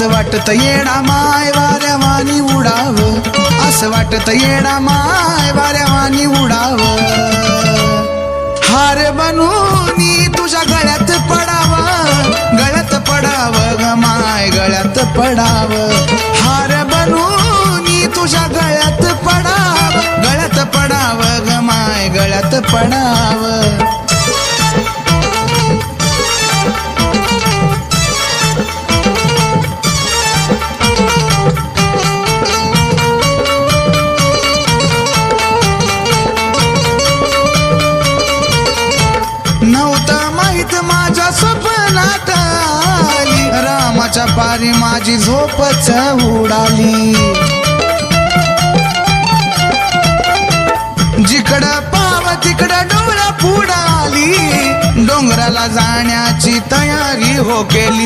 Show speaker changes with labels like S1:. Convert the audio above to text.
S1: असं वाटत येडा माय वाऱ्यावानी उडाव, असं वाटत येडा माय वाऱ्यावानी उडाव. हार बनूनी तुझ्या गळ्यात पडाव, गळ्यात पडाव ग माय गळ्यात पडाव. हार बनूनी तुझ्या गळ्यात पडाव, गळ्यात पडाव ग माय गळ्यात पडाव. नव्हतं माहित माझ्या स्वप्नात आली, रामाच्या पारी माझी झोपच उडाली. जिकडं पाव तिकडं डोळा पुढाली, डोंगराला जाण्याची तयारी हो केली.